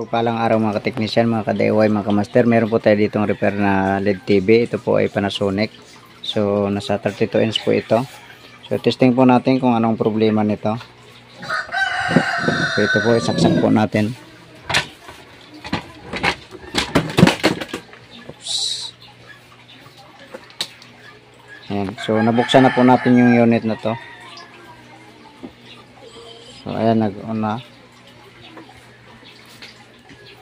Mapagpalang araw mga ka-technician, mga ka-DIY, mga ka-master. Meron po tayo ditong repair na LED TV. Ito po ay Panasonic. So nasa 32 inch po ito. So testing po natin kung anong problema nito. So ito po, isaksak po natin. Oops. Ayan. So nabuksan na po natin yung unit na to. So ayan, nag-on na.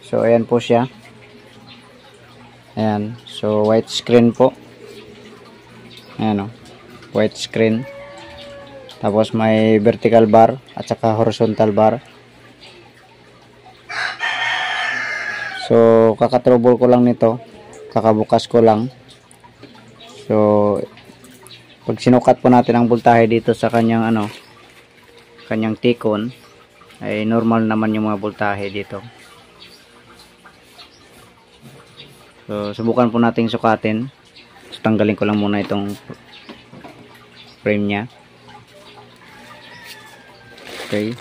So ayan po siya. Ayan. So white screen po. Ayan o. White screen. Tapos may vertical bar at saka horizontal bar. So kakatrouble ko lang nito. Kakabukas ko lang. So pag sinukat po natin ang voltahe dito sa kanyang kanyang tikon, ay normal naman yung mga voltahe dito. So subukan po nating sukatin. So, tanggalin ko lang muna itong frame nya. Okay,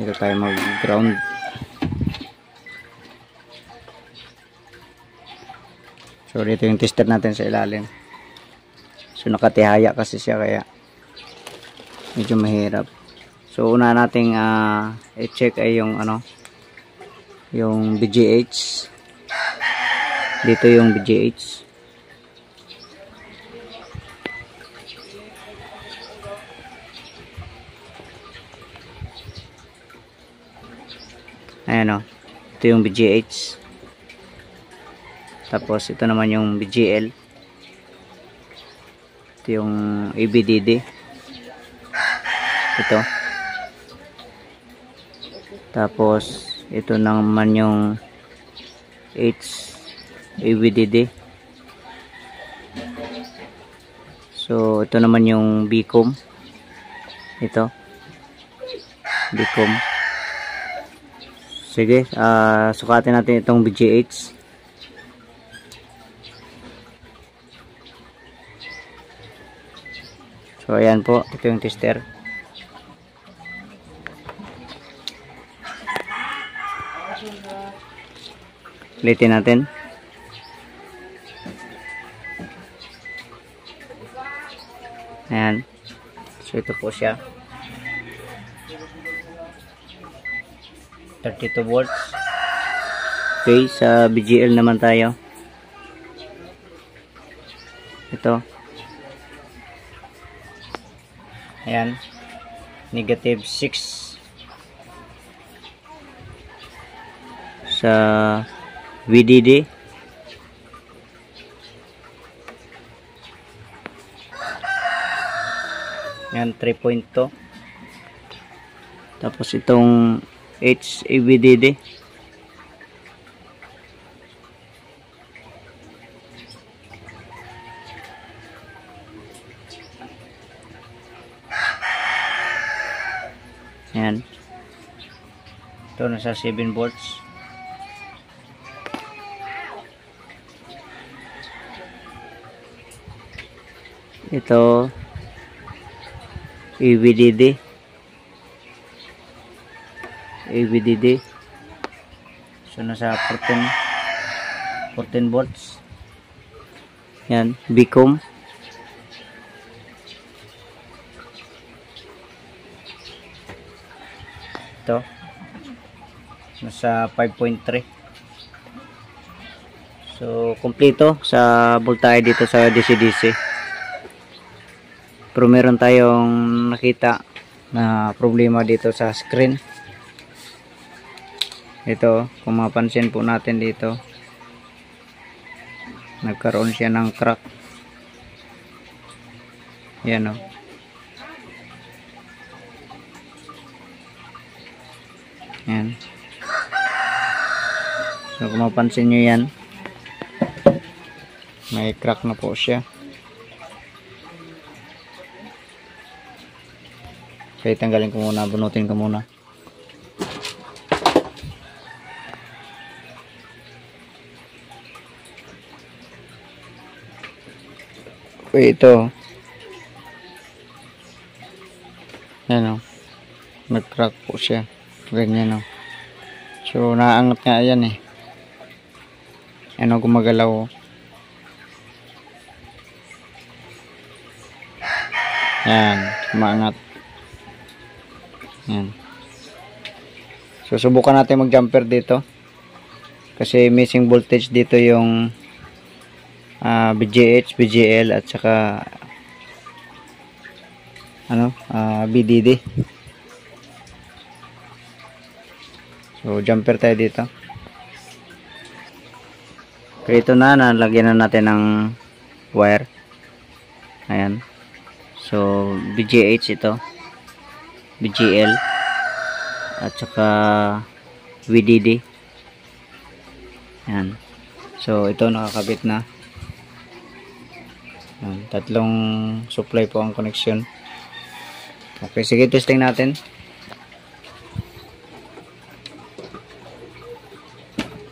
dito tayo mag ground. So dito yung tester natin sa ilalim. So nakatihaya kasi siya, kaya medyo mahirap. So una nating i-check ay yung yung BGH. Dito yung BGH. Ayan o. Ito yung BGH. Tapos ito naman yung BGL. Ito yung ABDD. Ito. Tapos ito naman yung ABDD. So ito naman yung BCOM. Ito BCOM. Sige, sukatin natin itong BGH. So ayan po, ito yung tester. Ulitin natin. Ayan. So ito po siya. 32 volts. Okay, sa BGL naman tayo. Ito. Ayan. Negative 6. Sa VDD. Ayan, 3.2. Tapos itong HAVDD. Ayan. Ito nasa 7 volts. Ito AVDD. So nasa 14 volts. Yan, BCOM. Ito nasa 5.3. So kompleto sa voltahe dito sa DC-DC. Pero meron tayong nakita na problema dito sa screen. Ito, kung mapansin po natin dito, nagkaroon siya ng crack. Yan o. Yan. So kung mapansin nyo yan, may crack na po siya. Okay, tanggalin ko muna, bunutin ko muna. Okay, ito. Yan o. Nag-crack po siya. Ganyan o. So naangat nga yan eh. Ano, gumagalaw. Yan, umaangat. Yan. So subukan natin mag-jumper dito. Kasi missing voltage dito yung BGH, BGL at saka BDD. So jumper tayo dito. Okay, ito na, nalagyan na natin ng wire. Ayan. So BGH ito, BGL at saka VDD. Yan. So ito nakakabit na. Yan. Tatlong supply po ang connection. Okay, sige, testing natin.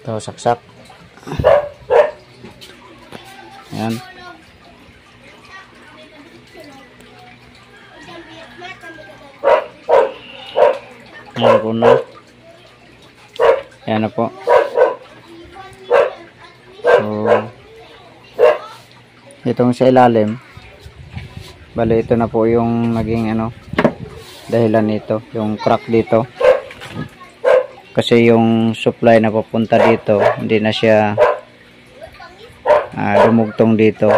Ito, saksak. Yan. Ayan po na. Ayan na po. So, itong sa ilalim, bali ito na po yung naging dahilan nito, yung crack dito. Kasi yung supply na papunta dito, hindi na siya dumugtong dito.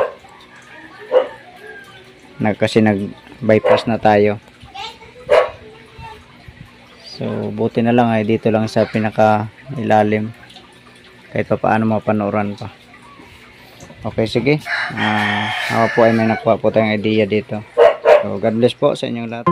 Kasi nag-bypass na tayo. So, buti na lang ay dito lang sa pinaka ilalim. Kahit pa paano mapanuran pa. Okay, sige. Ako po ay may nakuha po tayong idea dito. So, God bless po sa inyong lahat.